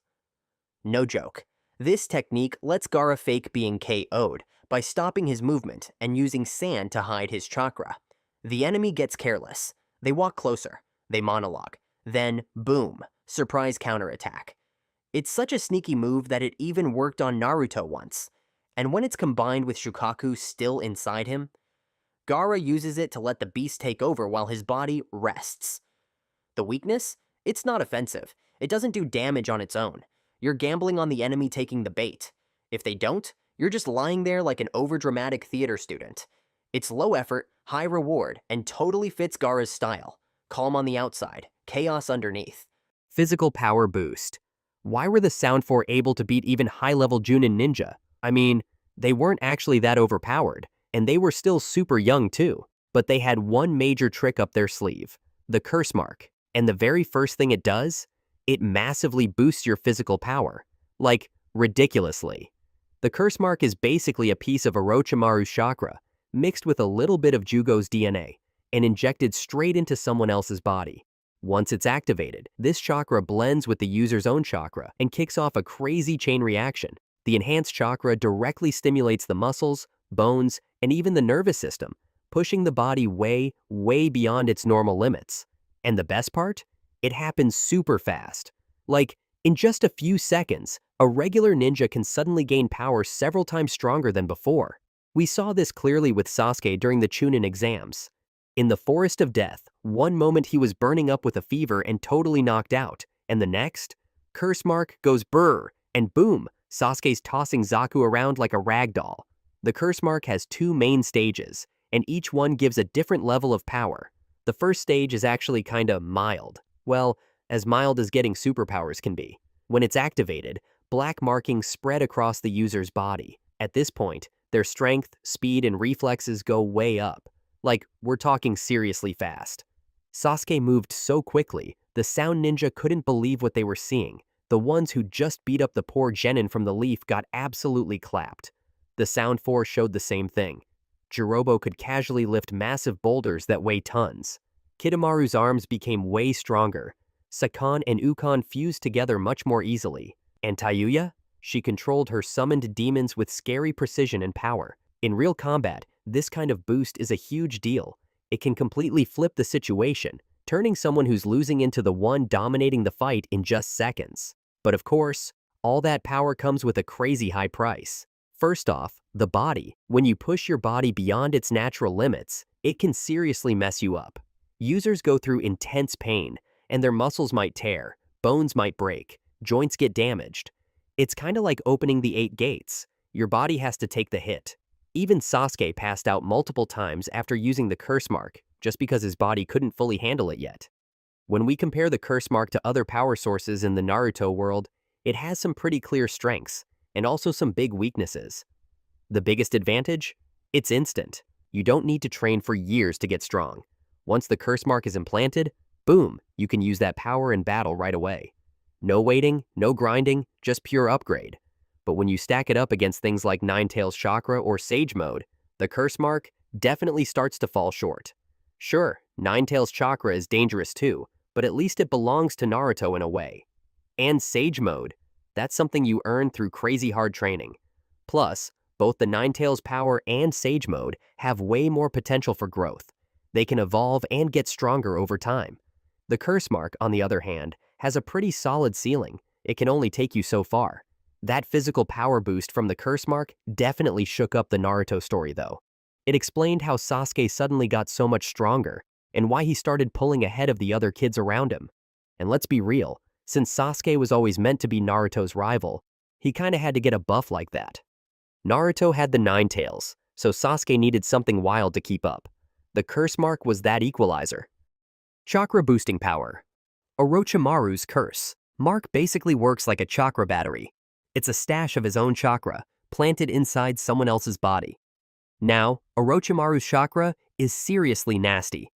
No joke. This technique lets Gaara fake being KO'd by stopping his movement and using sand to hide his chakra. The enemy gets careless. They walk closer. They monologue. Then, boom, surprise counterattack. It's such a sneaky move that it even worked on Naruto once. And when it's combined with Shukaku still inside him, Gaara uses it to let the beast take over while his body rests. The weakness? It's not offensive. It doesn't do damage on its own. You're gambling on the enemy taking the bait. If they don't, you're just lying there like an overdramatic theater student. It's low effort, high reward, and totally fits Gaara's style. Calm on the outside, chaos underneath. Physical power boost. Why were the Sound 4 able to beat even high-level Junin ninja? I mean, they weren't actually that overpowered, and they were still super young too. But they had one major trick up their sleeve, the curse mark. And the very first thing it does, it massively boosts your physical power. Like, ridiculously. The curse mark is basically a piece of Orochimaru's chakra, mixed with a little bit of Jugo's DNA, and injected straight into someone else's body. Once it's activated, this chakra blends with the user's own chakra and kicks off a crazy chain reaction. The enhanced chakra directly stimulates the muscles, bones, and even the nervous system, pushing the body way, way beyond its normal limits. And the best part? It happens super fast. Like, in just a few seconds, a regular ninja can suddenly gain power several times stronger than before. We saw this clearly with Sasuke during the Chunin exams. In the Forest of Death, one moment he was burning up with a fever and totally knocked out, and the next, curse mark goes brrr, and boom, Sasuke's tossing Zaku around like a rag doll. The curse mark has two main stages, and each one gives a different level of power. The first stage is actually kinda mild. Well, as mild as getting superpowers can be. When it's activated, black markings spread across the user's body. At this point, their strength, speed, and reflexes go way up. Like, we're talking seriously fast. Sasuke moved so quickly, the Sound Ninja couldn't believe what they were seeing. The ones who just beat up the poor genin from the leaf got absolutely clapped. The Sound Force showed the same thing. Jirobo could casually lift massive boulders that weigh tons. Kidomaru's arms became way stronger. Sakan and Ukon fused together much more easily. And Taiyuya? She controlled her summoned demons with scary precision and power. In real combat, this kind of boost is a huge deal. It can completely flip the situation, turning someone who's losing into the one dominating the fight in just seconds. But of course, all that power comes with a crazy high price. First off, the body. When you push your body beyond its natural limits, it can seriously mess you up. Users go through intense pain, and their muscles might tear, bones might break, joints get damaged. It's kinda like opening the 8 gates. Your body has to take the hit. Even Sasuke passed out multiple times after using the curse mark, just because his body couldn't fully handle it yet. When we compare the curse mark to other power sources in the Naruto world, it has some pretty clear strengths, and also some big weaknesses. The biggest advantage? It's instant. You don't need to train for years to get strong. Once the curse mark is implanted, boom, you can use that power in battle right away. No waiting, no grinding, just pure upgrade. But when you stack it up against things like Nine-Tails Chakra or Sage Mode, the curse mark definitely starts to fall short. Sure, Nine-Tails Chakra is dangerous too, but at least it belongs to Naruto in a way. And Sage Mode, that's something you earn through crazy hard training. Plus, both the Nine-Tails Power and Sage Mode have way more potential for growth. They can evolve and get stronger over time. The curse mark, on the other hand, has a pretty solid ceiling. It can only take you so far. That physical power boost from the curse mark definitely shook up the Naruto story though. It explained how Sasuke suddenly got so much stronger, and why he started pulling ahead of the other kids around him. And let's be real, since Sasuke was always meant to be Naruto's rival, he kinda had to get a buff like that. Naruto had the Nine Tails, so Sasuke needed something wild to keep up. The curse mark was that equalizer. Chakra boosting power. Orochimaru's curse mark basically works like a chakra battery. It's a stash of his own chakra, planted inside someone else's body. Now, Orochimaru's chakra is seriously nasty.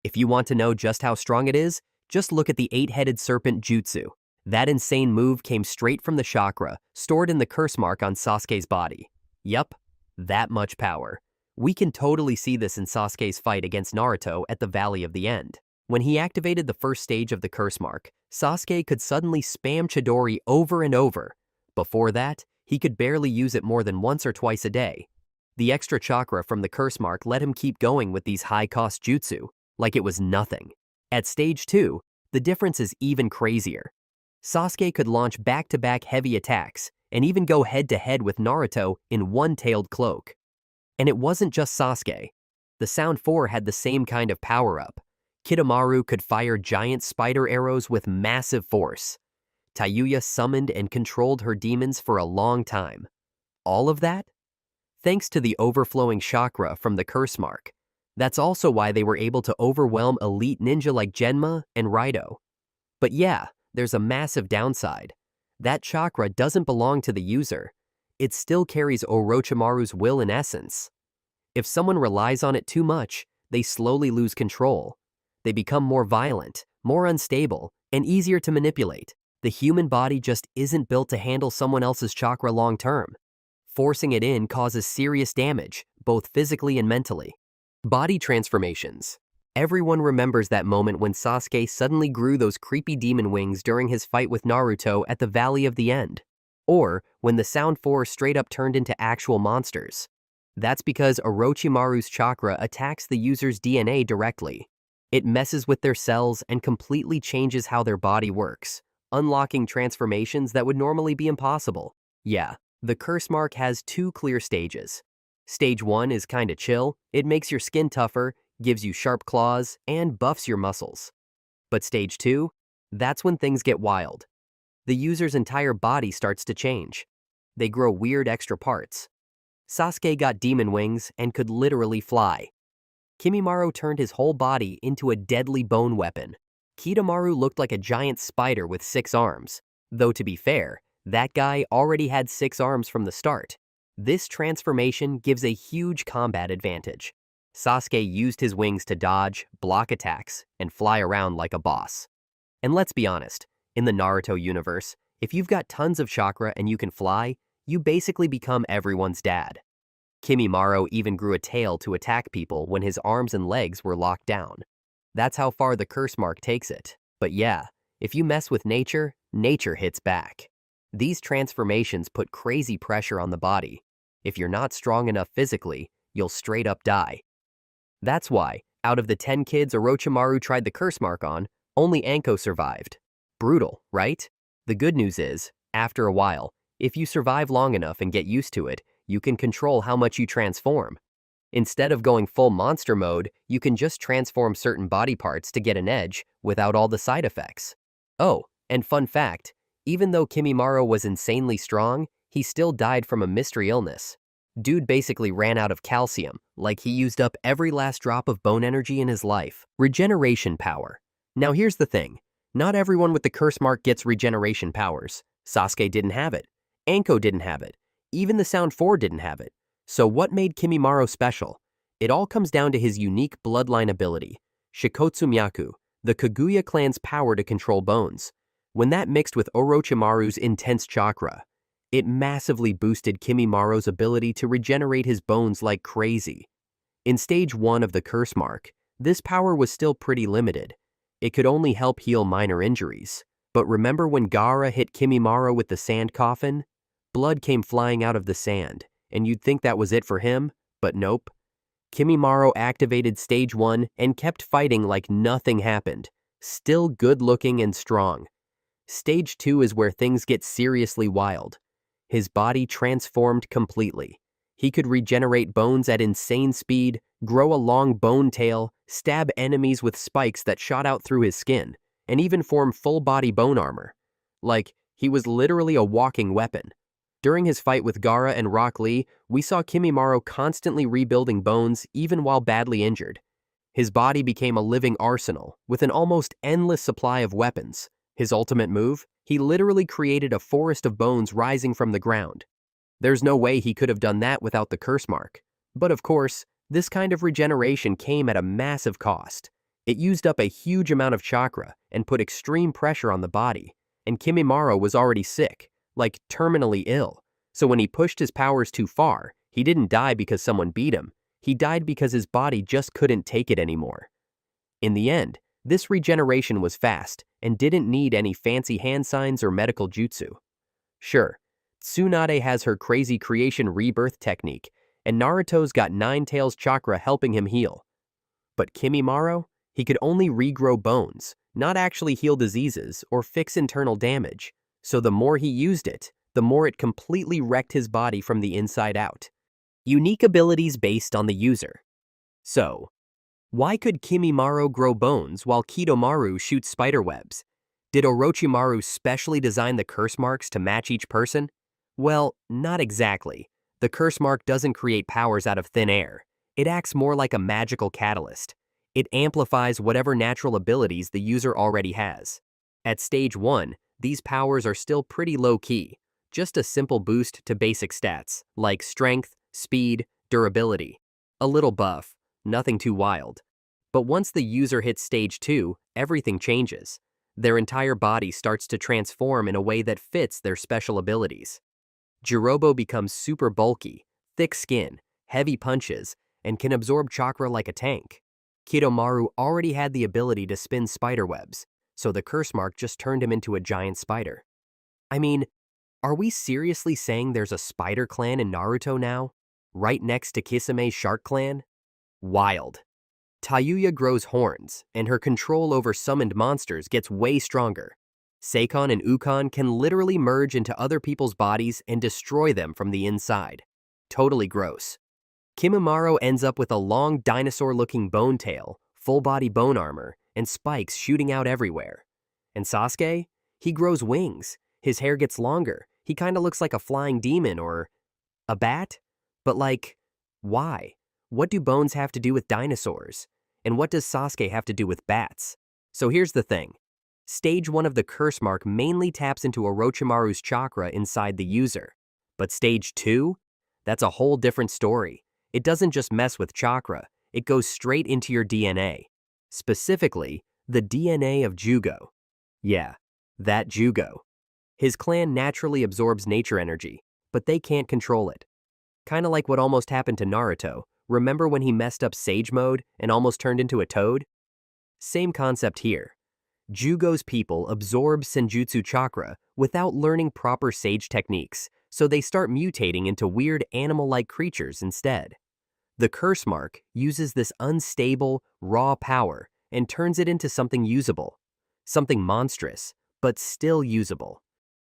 If you want to know just how strong it is, just look at the 8-headed serpent jutsu. That insane move came straight from the chakra, stored in the curse mark on Sasuke's body. Yup, that much power. We can totally see this in Sasuke's fight against Naruto at the Valley of the End. When he activated the first stage of the curse mark, Sasuke could suddenly spam Chidori over and over. Before that, he could barely use it more than once or twice a day. The extra chakra from the curse mark let him keep going with these high-cost jutsu, like it was nothing. At stage 2, the difference is even crazier. Sasuke could launch back-to-back heavy attacks, and even go head-to-head with Naruto in one-tailed cloak. And it wasn't just Sasuke. The Sound 4 had the same kind of power-up. Kidomaru could fire giant spider arrows with massive force. Taiyuya summoned and controlled her demons for a long time. All of that? Thanks to the overflowing chakra from the curse mark. That's also why they were able to overwhelm elite ninja like Genma and Raido. But yeah, there's a massive downside. That chakra doesn't belong to the user. It still carries Orochimaru's will and essence. If someone relies on it too much, they slowly lose control. They become more violent, more unstable, and easier to manipulate. The human body just isn't built to handle someone else's chakra long term. Forcing it in causes serious damage, both physically and mentally. Body transformations. Everyone remembers that moment when Sasuke suddenly grew those creepy demon wings during his fight with Naruto at the Valley of the End. Or when the Sound 4 straight up turned into actual monsters. That's because Orochimaru's chakra attacks the user's DNA directly. It messes with their cells and completely changes how their body works, unlocking transformations that would normally be impossible. Yeah, the curse mark has 2 clear stages. Stage 1 is kinda chill. It makes your skin tougher, gives you sharp claws, and buffs your muscles. But stage 2? That's when things get wild. The user's entire body starts to change. They grow weird extra parts. Sasuke got demon wings and could literally fly. Kimimaro turned his whole body into a deadly bone weapon. Kidomaru looked like a giant spider with 6 arms. Though to be fair, that guy already had 6 arms from the start. This transformation gives a huge combat advantage. Sasuke used his wings to dodge, block attacks, and fly around like a boss. And let's be honest, in the Naruto universe, If you've got tons of chakra and you can fly, you basically become everyone's dad. Kimimaro even grew a tail to attack people when his arms and legs were locked down. That's how far the curse mark takes it. But yeah, if you mess with nature, nature hits back. These transformations put crazy pressure on the body. If you're not strong enough physically, you'll straight up die. That's why, out of the 10 kids Orochimaru tried the curse mark on, only Anko survived. Brutal, right? The good news is, after a while, if you survive long enough and get used to it, you can control how much you transform. Instead of going full monster mode, you can just transform certain body parts to get an edge without all the side effects. Oh, and fun fact, even though Kimimaro was insanely strong, he still died from a mystery illness. Dude basically ran out of calcium, like he used up every last drop of bone energy in his life. Regeneration power. Now here's the thing, not everyone with the curse mark gets regeneration powers. Sasuke didn't have it. Anko didn't have it. Even the Sound 4 didn't have it. So what made Kimimaro special? It all comes down to his unique bloodline ability, Shikotsumyaku, the Kaguya clan's power to control bones. When that mixed with Orochimaru's intense chakra, it massively boosted Kimimaro's ability to regenerate his bones like crazy. In stage 1 of the curse mark, this power was still pretty limited. It could only help heal minor injuries. But remember when Gaara hit Kimimaro with the sand coffin? Blood came flying out of the sand, and you'd think that was it for him, but nope. Kimimaro activated stage 1 and kept fighting like nothing happened, still good-looking and strong. Stage 2 is where things get seriously wild. His body transformed completely. He could regenerate bones at insane speed, grow a long bone tail, stab enemies with spikes that shot out through his skin, and even form full-body bone armor. Like, he was literally a walking weapon. During his fight with Gaara and Rock Lee, we saw Kimimaro constantly rebuilding bones even while badly injured. His body became a living arsenal, with an almost endless supply of weapons. His ultimate move? He literally created a forest of bones rising from the ground. There's no way he could have done that without the curse mark. But of course, this kind of regeneration came at a massive cost. It used up a huge amount of chakra and put extreme pressure on the body, and Kimimaro was already sick, like terminally ill. So when he pushed his powers too far, he didn't die because someone beat him. He died because his body just couldn't take it anymore. In the end, this regeneration was fast and didn't need any fancy hand signs or medical jutsu. Sure, Tsunade has her crazy creation rebirth technique, and Naruto's got Nine Tails chakra helping him heal. But Kimimaro? He could only regrow bones, not actually heal diseases or fix internal damage. So the more he used it, the more it completely wrecked his body from the inside out. Unique abilities based on the user. So, why could Kimimaro grow bones while Kidomaru shoots spiderwebs? Did Orochimaru specially design the curse marks to match each person? Well, not exactly. The curse mark doesn't create powers out of thin air. It acts more like a magical catalyst. It amplifies whatever natural abilities the user already has. At stage 1, these powers are still pretty low-key, just a simple boost to basic stats, like strength, speed, durability. A little buff, nothing too wild. But once the user hits stage 2, everything changes. Their entire body starts to transform in a way that fits their special abilities. Jirobo becomes super bulky, thick skin, heavy punches, and can absorb chakra like a tank. Kidomaru already had the ability to spin spiderwebs, so the curse mark just turned him into a giant spider. I mean, are we seriously saying there's a spider clan in Naruto now? Right next to Kisame's shark clan? Wild. Taiyuya grows horns, and her control over summoned monsters gets way stronger. Seikon and Ukon can literally merge into other people's bodies and destroy them from the inside. Totally gross. Kimimaro ends up with a long dinosaur-looking bone tail, full-body bone armor, and spikes shooting out everywhere. And Sasuke? He grows wings. His hair gets longer. He kinda looks like a flying demon or a bat? But like, why? What do bones have to do with dinosaurs? And what does Sasuke have to do with bats? So here's the thing. Stage 1 of the curse mark mainly taps into Orochimaru's chakra inside the user. But stage 2? That's a whole different story. It doesn't just mess with chakra, it goes straight into your DNA. Specifically, the DNA of Jugo. Yeah, that Jugo. His clan naturally absorbs nature energy, but they can't control it. Kinda like what almost happened to Naruto. Remember when he messed up Sage Mode and almost turned into a toad? Same concept here. Jugo's people absorb Senjutsu chakra without learning proper sage techniques, so they start mutating into weird animal-like creatures instead. The curse mark uses this unstable, raw power and turns it into something usable. Something monstrous, but still usable.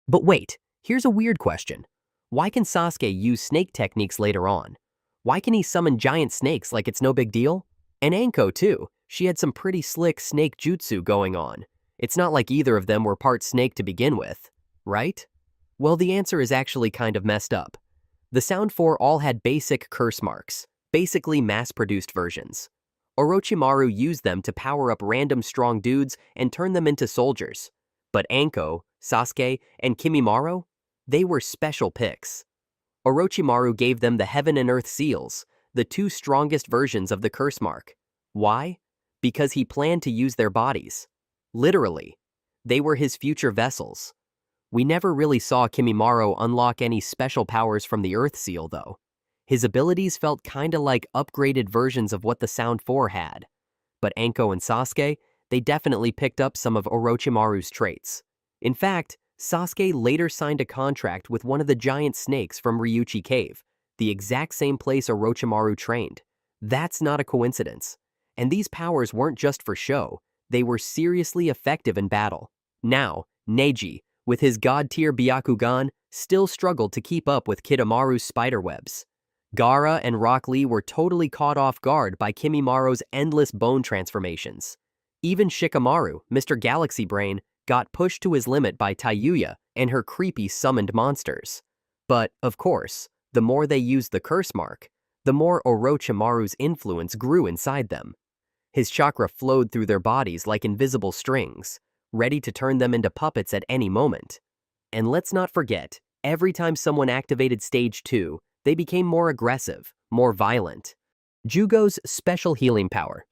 But wait, here's a weird question. Why can Sasuke use snake techniques later on? Why can he summon giant snakes like it's no big deal? And Anko too. She had some pretty slick snake jutsu going on. It's not like either of them were part snake to begin with, right? Well, the answer is actually kind of messed up. The Sound 4 all had basic curse marks, basically mass-produced versions. Orochimaru used them to power up random strong dudes and turn them into soldiers. But Anko, Sasuke, and Kimimaro? They were special picks. Orochimaru gave them the Heaven and Earth seals, the two strongest versions of the curse mark. Why? Because he planned to use their bodies. Literally. They were his future vessels. We never really saw Kimimaro unlock any special powers from the Earth Seal, though. His abilities felt kinda like upgraded versions of what the Sound 4 had. But Anko and Sasuke, they definitely picked up some of Orochimaru's traits. In fact, Sasuke later signed a contract with one of the giant snakes from Ryuchi Cave, the exact same place Orochimaru trained. That's not a coincidence. And these powers weren't just for show, they were seriously effective in battle. Now, Neji, with his god-tier Byakugan, still struggled to keep up with Kidomaru's spiderwebs. Gaara and Rock Lee were totally caught off guard by Kimimaro's endless bone transformations. Even Shikamaru, Mr. Galaxy Brain, got pushed to his limit by Taijutsu and her creepy summoned monsters. But, of course, the more they used the curse mark, the more Orochimaru's influence grew inside them. His chakra flowed through their bodies like invisible strings, ready to turn them into puppets at any moment. And let's not forget, every time someone activated Stage 2, they became more aggressive, more violent. Jugo's special healing power.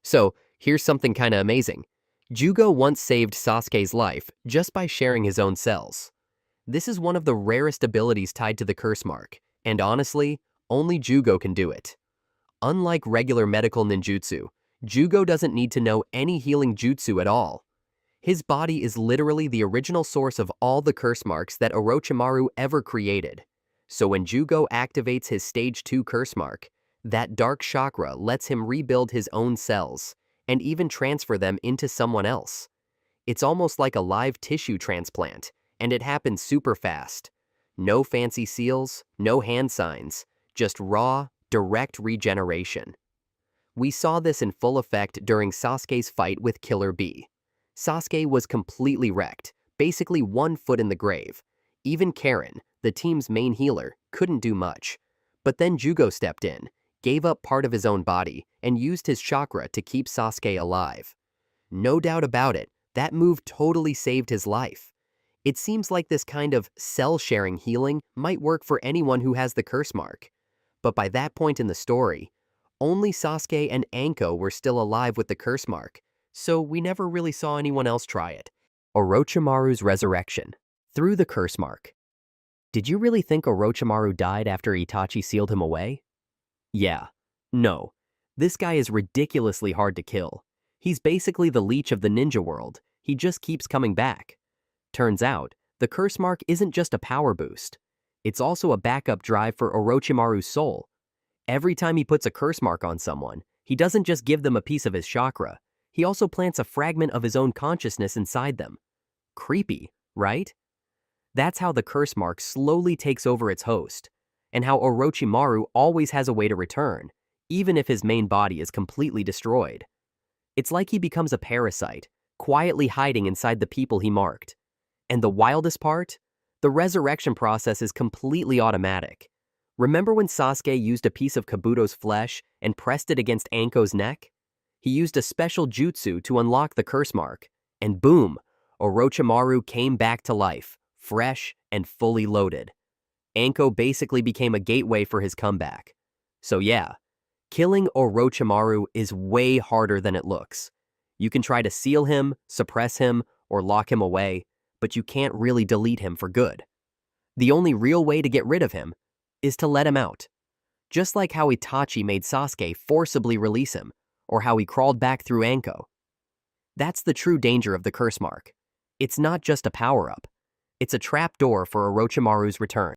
So, here's something kinda amazing. Jugo once saved Sasuke's life just by sharing his own cells. This is one of the rarest abilities tied to the curse mark, and honestly, only Jugo can do it. Unlike regular medical ninjutsu, Jugo doesn't need to know any healing jutsu at all. His body is literally the original source of all the curse marks that Orochimaru ever created. So when Jugo activates his Stage 2 curse mark, that dark chakra lets him rebuild his own cells, and even transfer them into someone else. It's almost like a live tissue transplant, and it happens super fast. No fancy seals, no hand signs, just raw, direct regeneration. We saw this in full effect during Sasuke's fight with Killer Bee. Sasuke was completely wrecked, basically 1 foot in the grave. Even Karen, the team's main healer, couldn't do much. But then Jugo stepped in, gave up part of his own body, and used his chakra to keep Sasuke alive. No doubt about it, that move totally saved his life. It seems like this kind of cell-sharing healing might work for anyone who has the curse mark. But by that point in the story, only Sasuke and Anko were still alive with the curse mark, so we never really saw anyone else try it. Orochimaru's resurrection, through the curse mark. Did you really think Orochimaru died after Itachi sealed him away? Yeah. No. This guy is ridiculously hard to kill. He's basically the leech of the ninja world. He just keeps coming back. Turns out, the curse mark isn't just a power boost. It's also a backup drive for Orochimaru's soul. Every time he puts a curse mark on someone, he doesn't just give them a piece of his chakra. He also plants a fragment of his own consciousness inside them. Creepy, right? That's how the curse mark slowly takes over its host, and how Orochimaru always has a way to return, even if his main body is completely destroyed. It's like he becomes a parasite, quietly hiding inside the people he marked. And the wildest part? The resurrection process is completely automatic. Remember when Sasuke used a piece of Kabuto's flesh and pressed it against Anko's neck? He used a special jutsu to unlock the curse mark, and boom, Orochimaru came back to life, fresh and fully loaded. Anko basically became a gateway for his comeback. So yeah, killing Orochimaru is way harder than it looks. You can try to seal him, suppress him, or lock him away, but you can't really delete him for good. The only real way to get rid of him is to let him out. Just like how Itachi made Sasuke forcibly release him, or how he crawled back through Anko. That's the true danger of the curse mark. It's not just a power-up. It's a trapdoor for Orochimaru's return.